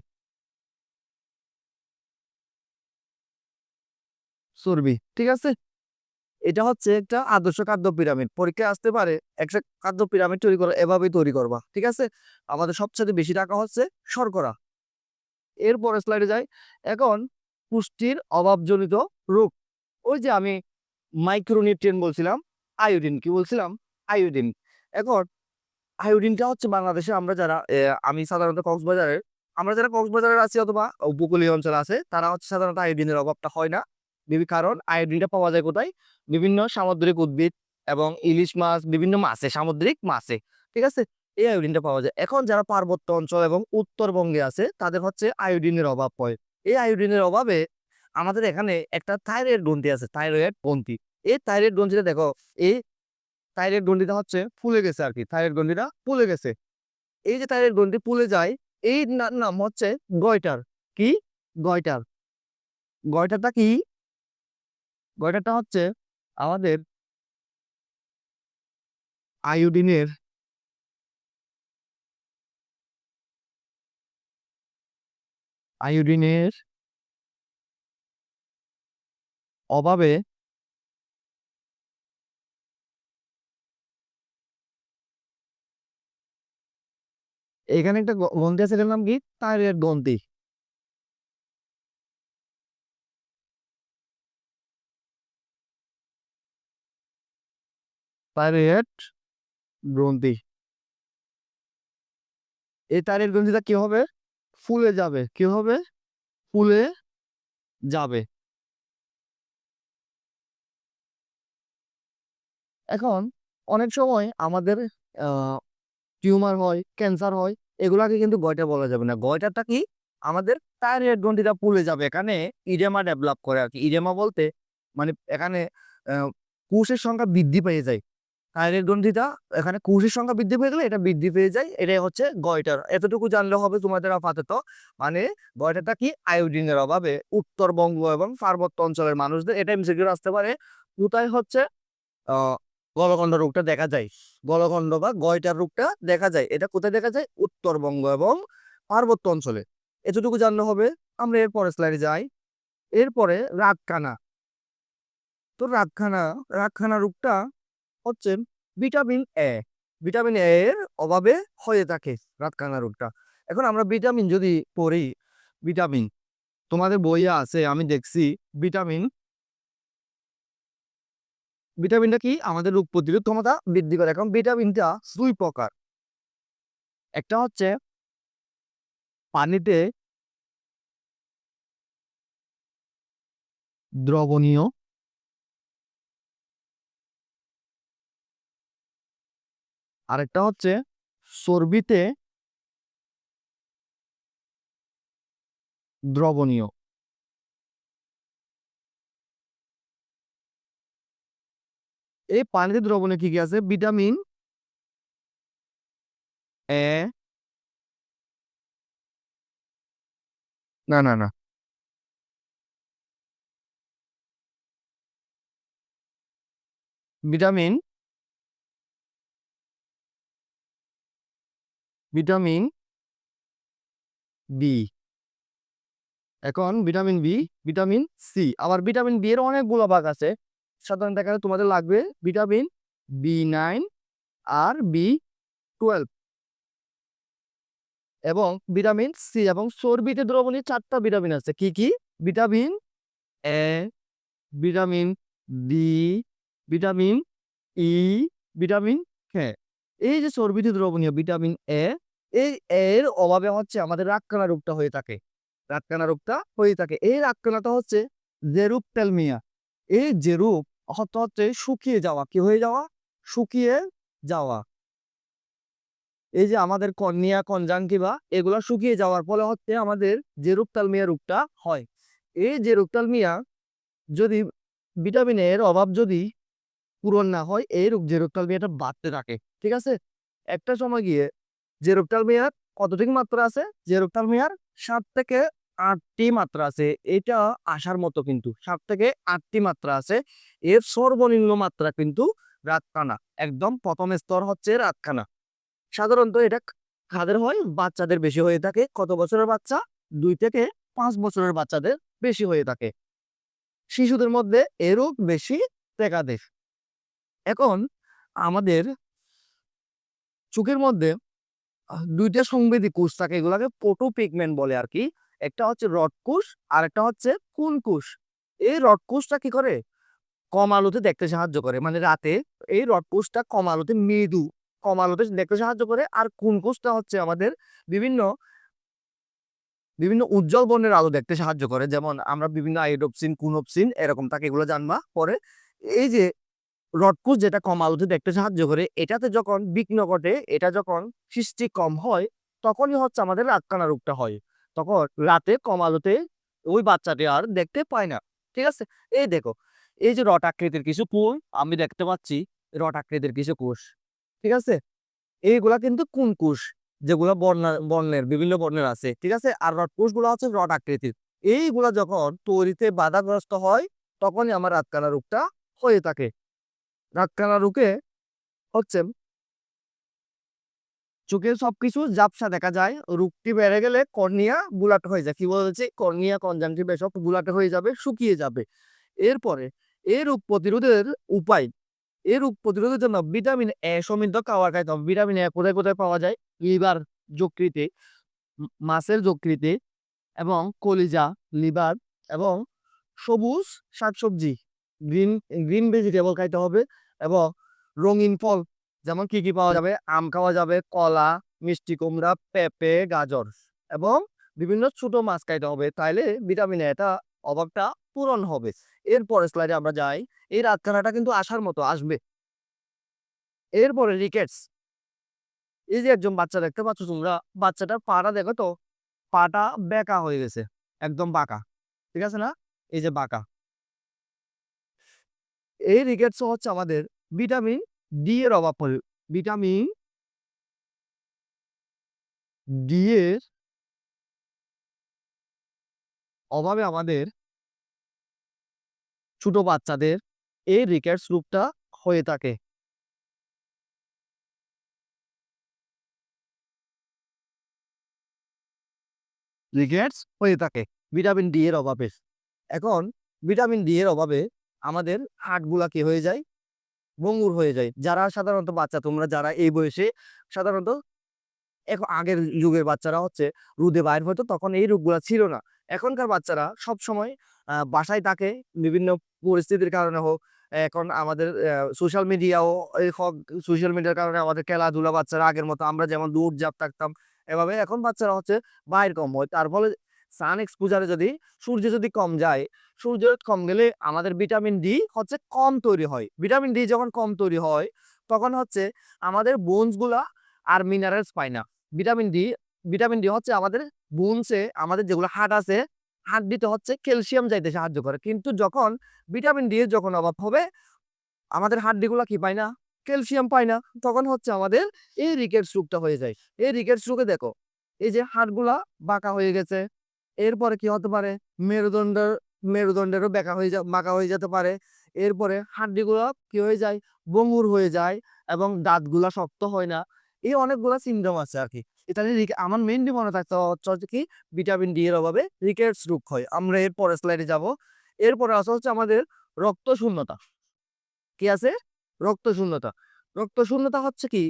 চর্বি, ঠিক আছে? এটা হচ্ছে একটা আদর্শ খাদ্য পিরামিড। পরীক্ষায় আসতে পারে একটা খাদ্য পিরামিড তৈরি করা, এভাবেই তৈরি করবা, ঠিক আছে? আমাদের সবচেয়ে বেশি টাকা হচ্ছে শর্করা। এরপরে স্লাইডে যাই। এখন পুষ্টির অভাবজনিত রোগ। ওই যে আমি মাইক্রোনিউট্রিয়েন্ট বলছিলাম, আয়োডিন, কি বলছিলাম? আয়োডিন। এখন আয়োডিনটা হচ্ছে বাংলাদেশে আমরা যারা আমি সাধারণত কক্সবাজারের, আমরা যারা কক্সবাজারের আছি অথবা উপকূলীয় অঞ্চলে আছে, তারা হচ্ছে সাধারণত আয়োডিনের অভাবটা হয় না। কারণ আয়োডিনটা পাওয়া যায় কোথায়? বিভিন্ন সামুদ্রিক উদ্ভিদ এবং ইলিশ মাছ, বিভিন্ন মাছে, সামুদ্রিক মাছে, ঠিক আছে? এই আয়োডিনটা পাওয়া যায়। এখন যারা পার্বত্য অঞ্চল এবং উত্তরবঙ্গে আছে, তাদের হচ্ছে আয়োডিনের অভাব হয়। এই আয়োডিনের অভাবে আমাদের এখানে একটা থাইরয়েড গ্রন্থি আছে, থাইরয়েড গ্রন্থি। এই থাইরয়েড গ্রন্থিটা দেখো, এই থাইরয়েড গ্রন্থিটা হচ্ছে ফুলে গেছে আর কি, থাইরয়েড গ্রন্থিটা ফুলে গেছে। এই যে থাইরয়েড গ্রন্থি ফুলে যায়, এই নাম হচ্ছে গয়টার। কি? গয়টার। গয়টারটা কি? গয়টারটা হচ্ছে আমাদের আয়োডিনের, আয়োডিনের অভাবে এখানে একটা গ্রন্থি আছে, এটার নাম কি? থাইরয়েড গ্রন্থি। থাইরয়েড গ্রন্থি। এই থাইরয়েড গ্রন্থিটা কি হবে? ফুলে যাবে। কি হবে? ফুলে যাবে। এখন অনেক সময় আমাদের টিউমার হয়, ক্যান্সার হয়, এগুলাকে কিন্তু গয়টা বলা যাবে না। গয়টাটা কি আমাদের থাইরয়েড গ্রন্থিটা ফুলে যাবে, এখানে ইডেমা ডেভেলপ করে আর কি। ইডেমা বলতে মানে এখানে কোষের সংখ্যা বৃদ্ধি পেয়ে যায়। থাইরয়েড গ্রন্থিটা এখানে কোষের সংখ্যা বৃদ্ধি পেয়ে গেলে এটা বৃদ্ধি পেয়ে যায়, এটাই হচ্ছে গয়টার। এতটুকু জানলে হবে তোমাদের আপাতত। মানে গয়টাটা কি আয়োডিনের অভাবে উত্তরবঙ্গ এবং পার্বত্য অঞ্চলের মানুষদের, এটা এমসিকিউ আসতে পারে, কোথায় হচ্ছে আহ গলগণ্ড রোগটা দেখা যায়। গলগণ্ড বা গয়টার রোগটা দেখা যায়, এটা কোথায় দেখা যায়? উত্তরবঙ্গ এবং পার্বত্য অঞ্চলে। এতটুকু জানলে হবে। আমরা এরপরে স্লাইডে যাই। এরপরে রাতকানা। তো রাতকানা, রাতকানা রোগটা হচ্ছে ভিটামিন এ, ভিটামিন এ এর অভাবে হয়ে থাকে রাতকানা রোগটা। এখন আমরা ভিটামিন যদি পড়ি, ভিটামিন তোমাদের বইয়ে আছে, আমি দেখছি ভিটামিন, ভিটামিনটা কি আমাদের রোগ প্রতিরোধ ক্ষমতা বৃদ্ধি করে। এখন ভিটামিনটা দুই প্রকার, একটা হচ্ছে পানিতে দ্রবণীয়, আরেকটা হচ্ছে চর্বিতে দ্রবণীয়। এই পানিতে দ্রবণীয় কি কি আছে? ভিটামিন এ, না না না, ভিটামিন, ভিটামিন বি। এখন ভিটামিন বি, ভিটামিন সি, আবার ভিটামিন বি এর অনেকগুলো ভাগ আছে। সাধারণত এখানে তোমাদের লাগবে ভিটামিন বি9 আর বি12 এবং ভিটামিন সি। এবং চর্বিতে দ্রবণীয় 4টা ভিটামিন আছে। কি কি? Vitamin A, vitamin D, vitamin E, vitamin K. এই যে চর্বিতে দ্রবণীয় ভিটামিন এ, এই এর অভাবে হচ্ছে আমাদের রাতকানা রোগটা হয়ে থাকে। রাতকানা রোগটা হয়ে থাকে। এই রাতকানাটা হচ্ছে জেরুপ্থ্যালমিয়া। এই জেরুপ অর্থ হচ্ছে শুকিয়ে যাওয়া। কি হয়ে যাওয়া? শুকিয়ে যাওয়া। এই যে আমাদের কর্নিয়া, কনজাংটিভা, এগুলো শুকিয়ে যাওয়ার ফলে হচ্ছে আমাদের জেরুপ্থ্যালমিয়া রোগটা হয়। এই জেরুপ্থ্যালমিয়া যদি ভিটামিন এর অভাব যদি পূরণ না হয়, এই রোগ জেরপ্থ্যালমিয়াটা বাড়তে থাকে। ঠিক আছে? একটা সময় গিয়ে জেরপ্থ্যালমিয়ার কতটি মাত্রা আছে? জেরপ্থ্যালমিয়ার 7 থেকে 8টি মাত্রা আছে। এটা আসার মতো, কিন্তু 7 থেকে 8টি মাত্রা আছে। এর সর্বনিম্ন মাত্রা কিন্তু রাতকানা। একদম প্রথম স্তর হচ্ছে রাতকানা। সাধারণত এটা কাদের হয়? বাচ্চাদের বেশি হয়ে থাকে। কত বছরের বাচ্চা? 2 থেকে 5 বছরের বাচ্চাদের বেশি হয়ে থাকে। শিশুদের মধ্যে এ রোগ বেশি দেখা দেয়। এখন আমাদের চোখের মধ্যে 2টা সংবেদী কোষ থাকে, এগুলাকে ফটো পিগমেন্ট বলে আর কি। একটা হচ্ছে রড কোষ আর একটা হচ্ছে কোন কোষ। এই রড কোষটা কি করে? কম আলোতে দেখতে সাহায্য করে। মানে রাতে এই রড কোষটা কম আলোতে, মৃদু কম আলোতে দেখতে সাহায্য করে। আর কোন কোষটা হচ্ছে আমাদের বিভিন্ন বিভিন্ন উজ্জ্বল বর্ণের আলো দেখতে সাহায্য করে। যেমন আমরা বিভিন্ন আইডোপসিন, কুনোপসিন এরকম থাকে, এগুলো জানবা পরে। এই যে রডকুস যেটা কম আলোতে দেখতে সাহায্য করে, এটাতে যখন বিঘ্ন ঘটে, এটা যখন সৃষ্টি কম হয়, তখনই হচ্ছে আমাদের রাতকানা রোগটা হয়। তখন রাতে কম আলোতে ওই বাচ্চাটি আর দেখতে পায় না। ঠিক আছে? এই দেখো, এই যে রড আকৃতির কিছু কোষ আমি দেখতে পাচ্ছি, রড আকৃতির কিছু কোষ। ঠিক আছে? এইগুলা কিন্তু কোন কোষ, যেগুলো বর্ণের বিভিন্ন বর্ণের আছে। ঠিক আছে? আর রড কোষগুলো হচ্ছে রড আকৃতির। এইগুলা যখন তৈরিতে বাধাগ্রস্ত হয়, তখনই আমার রাতকানা রোগটা হয়ে থাকে। রাতকানা রোগে হচ্ছে চোখের সবকিছু ঝাপসা দেখা যায়। রোগটি বেড়ে গেলে কর্নিয়া বুলাট হয়ে যায়। কি বলেছে? কর্নিয়া, কনজাংটিভা সব বুলাটে হয়ে যাবে, শুকিয়ে যাবে। এরপরে এই রোগ প্রতিরোধের উপায়, এই রোগ প্রতিরোধের জন্য ভিটামিন এ সমৃদ্ধ খাবার খাইতে হবে। ভিটামিন এ কোথায় কোথায় পাওয়া যায়? লিভার যকৃতে, মাছের যকৃতে এবং কলিজা, লিভার এবং সবুজ শাকসবজি, গ্রিন গ্রিন ভেজিটেবল খাইতে হবে। এবং রঙিন ফল, যেমন কি কি পাওয়া যাবে? আম খাওয়া যাবে, কলা, মিষ্টি কুমড়া, পেঁপে, গাজর এবং বিভিন্ন ছোট মাছ খাইতে হবে। তাইলে ভিটামিন এটা অভাবটা পূরণ হবে। এরপরে স্লাইডে আমরা যাই। এই রাতকানাটা কিন্তু আসার মতো আসবে। এরপরে রিকেটস। এই যে একজন বাচ্চা দেখতে পাচ্ছ তোমরা, বাচ্চাটার পাটা দেখো তো, পাটা বেঁকা হয়ে গেছে, একদম বাঁকা, ঠিক আছে না? এই যে বাঁকা। এই রিকেটস হচ্ছে আমাদের ভিটামিন ডি এর অভাব পড়ে। ভিটামিন ডি এর অভাবে আমাদের ছোট বাচ্চাদের এই রিকেটস রোগটা হয়ে থাকে। রিকেটস হয়ে থাকে ভিটামিন ডি এর অভাবে। এখন ভিটামিন ডি এর অভাবে আমাদের হাড়গুলা কি হয়ে যায়? ভঙ্গুর হয়ে যায়। যারা সাধারণত বাচ্চা, তোমরা যারা এই বয়সে সাধারণত এখন আগের যুগের বাচ্চারা হচ্ছে রোদে বাইর হতো, তখন এই রোগগুলা ছিল না। এখনকার বাচ্চারা সবসময় বাসায় থাকে, বিভিন্ন পরিস্থিতির কারণে হোক, এখন আমাদের সোশ্যাল মিডিয়াও হোক, সোশ্যাল মিডিয়ার কারণে আমাদের খেলাধুলা, বাচ্চারা আগের মতো আমরা যেমন দৌড়ঝাঁপ থাকতাম, এভাবে এখন বাচ্চারা হচ্ছে বাইর কম হয়। তার ফলে সান এক্সপোজারে যদি, সূর্য যদি কম যায়, সূর্য কম গেলে আমাদের ভিটামিন ডি হচ্ছে কম তৈরি হয়। ভিটামিন ডি যখন কম তৈরি হয়, তখন হচ্ছে আমাদের বোনস গুলা আর মিনারেলস পায় না। ভিটামিন ডি, ভিটামিন ডি হচ্ছে আমাদের বোনসে, আমাদের যেগুলো হাড় আছে, হাড্ডিতে হচ্ছে ক্যালসিয়াম যাইতে সাহায্য করে। কিন্তু যখন ভিটামিন ডি এর যখন অভাব হবে, আমাদের হাড্ডিগুলা কি পায় না? ক্যালসিয়াম পায় না। তখন হচ্ছে আমাদের এই রিকেটস রোগটা হয়ে যায়। এই রিকেটস রোগে দেখো, এই যে হাড়গুলা বাঁকা হয়ে গেছে। এরপরে কি হতে পারে? মেরুদণ্ডের, মেরুদণ্ডেরও বাঁকা হয়ে যেতে পারে। এরপরে হাড্ডিগুলা কি হয়ে যায়? ভঙ্গুর হয়ে যায় এবং দাঁতগুলা শক্ত হয় না। এই অনেকগুলা সিম্পটম আছে আরকি। এটা নিয়ে আমার মেইনলি মনে থাকতে হচ্ছে কি, ভিটামিন ডি এর অভাবে রিকেটস রোগ হয়। আমরা এর পরের স্লাইডে যাব। এরপরে আছে হচ্ছে আমাদের রক্ত শূন্যতা। কি আছে? রক্ত শূন্যতা। রক্ত শূন্যতা হচ্ছে কি?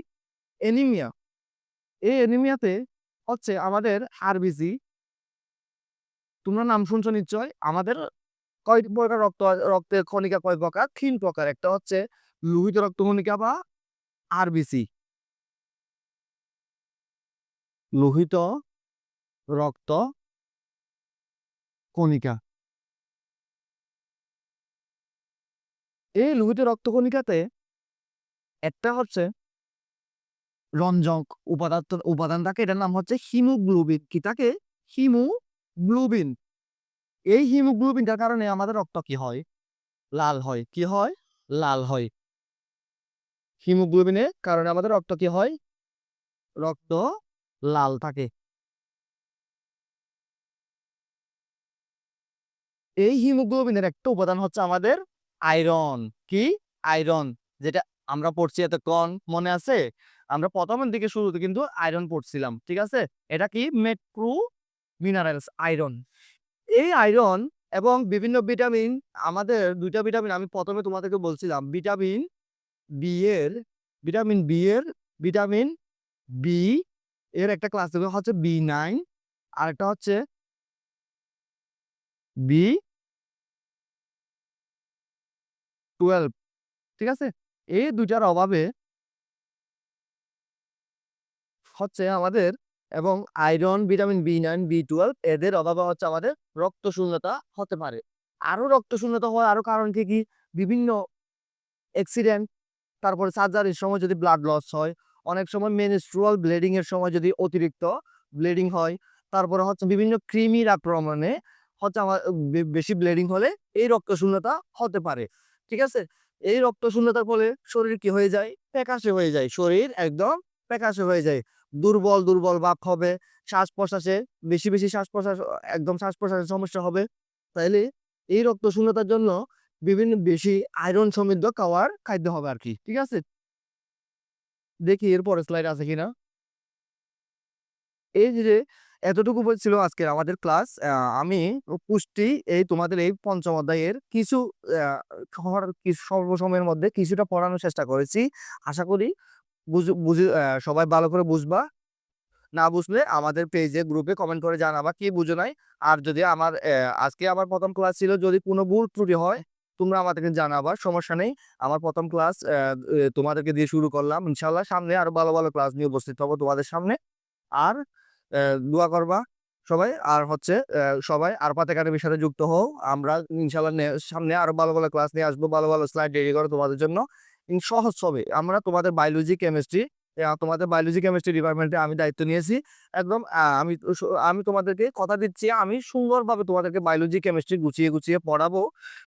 অ্যানিমিয়া। এই অ্যানিমিয়াতে হচ্ছে আমাদের আরবিসি, তোমরা নাম শুনছো নিশ্চয়। আমাদের কয় প্রকার রক্তের কণিকা কয় প্রকার? ৩ প্রকার। একটা হচ্ছে লোহিত রক্তকণিকা বা আরবিসি। লোহিত রক্ত কণিকা। এই লোহিত রক্তকণিকাতে একটা হচ্ছে রঞ্জক উপাদান থাকে, এটার নাম হচ্ছে হিমোগ্লোবিন। কি থাকে? হিমোগ্লোবিন। এই হিমোগ্লোবিনটার কারণে আমাদের রক্ত কি হয়? লাল হয়। কি হয়? লাল হয়। হিমোগ্লোবিনের কারণে আমাদের রক্ত কি হয়? রক্ত লাল থাকে। এই হিমোগ্লোবিনের একটা উপাদান হচ্ছে আমাদের আয়রন। কি? আয়রন। যেটা আমরা পড়ছি এতক্ষণ, মনে আছে? আমরা প্রথমের দিকে শুরুতে কিন্তু আয়রন পড়ছিলাম। ঠিক আছে? এটা কি? Macro minerals, iron. এই আয়রন এবং বিভিন্ন ভিটামিন, আমাদের ২ টা ভিটামিন আমি প্রথমে তোমাদেরকে বলছিলাম। ভিটামিন বি এর, ভিটামিন বি এর, ভিটামিন বি এর একটা ক্লাস হচ্ছে B9, আরেকটা হচ্ছে B12। ঠিক আছে? এই ২ টার অভাবে হচ্ছে আমাদের, এবং আয়রন, ভিটামিন B9, B12 এদের অভাবে হচ্ছে আমাদের রক্ত শূন্যতা হতে পারে। আরো রক্ত শূন্যতা হওয়ার আরো কারণ কি? বিভিন্ন অ্যাক্সিডেন্ট, তারপরে সার্জারির সময় যদি ব্লাড লস হয়, অনেক সময় মেনস্ট্রুয়াল ব্লিডিং এর সময় যদি অতিরিক্ত ব্লিডিং হয়, তারপরে হচ্ছে বিভিন্ন কৃমির আক্রমণে হচ্ছে আমার বেশি ব্লিডিং হলে এই রক্ত শূন্যতা হতে পারে। ঠিক আছে? এই রক্ত শূন্যতার ফলে শরীর কি হয়ে যায়? ফ্যাকাশে হয়ে যায়। শরীর একদম ফ্যাকাশে হয়ে যায়। দুর্বল ভাব হবে। শ্বাস-প্রশ্বাসে বেশি শ্বাস-প্রশ্বাস, একদম শ্বাস-প্রশ্বাসের সমস্যা হবে। তাইলে এই রক্ত শূন্যতার জন্য বিভিন্ন বেশি আয়রন সমৃদ্ধ খাদ্য হবে আরকি। ঠিক আছে? দেখি এর পরের স্লাইড আছে কিনা? এই যে এতটুকু ছিল আজকের আমাদের ক্লাস। আমি পুষ্টি, এই তোমাদের এই ৫ম অধ্যায়ের কিছু স্বল্প সময়ের মধ্যে কিছুটা পড়ানোর চেষ্টা করেছি। আশা করি বুঝে সবাই ভালো করে বুঝবা। না বুঝলে আমাদের পেজে, গ্রুপে কমেন্ট করে জানাবা কি বুঝো নাই। আর যদি আমার আজকে আমার ১ম ক্লাস ছিল, যদি কোনো ভুল ত্রুটি হয় তোমরা আমাদেরকে জানাবা, সমস্যা নেই। আমার ১ম ক্লাস তোমাদেরকে দিয়ে শুরু করলাম। ইনশাআল্লাহ সামনে আরো ভালো ক্লাস নিয়ে উপস্থিত হবো তোমাদের সামনে। আর দোয়া করবা সবাই। আর হচ্ছে সবাই আরফাত একাডেমির সাথে যুক্ত হও। আমরা ইনশাআল্লাহ সামনে আরো ভালো ক্লাস নিয়ে আসবো। ভালো স্লাইড রেডি করো তোমাদের জন্য। সহজ হবে। আমরা তোমাদের বায়োলজি, কেমিস্ট্রি তোমাদের বায়োলজি কেমিস্ট্রি ডিপার্টমেন্টে আমি দায়িত্ব নিয়েছি। একদম আমি তোমাদেরকে কথা দিচ্ছি আমি সুন্দরভাবে তোমাদেরকে বায়োলজি কেমিস্ট্রি গুছিয়ে পড়াবো।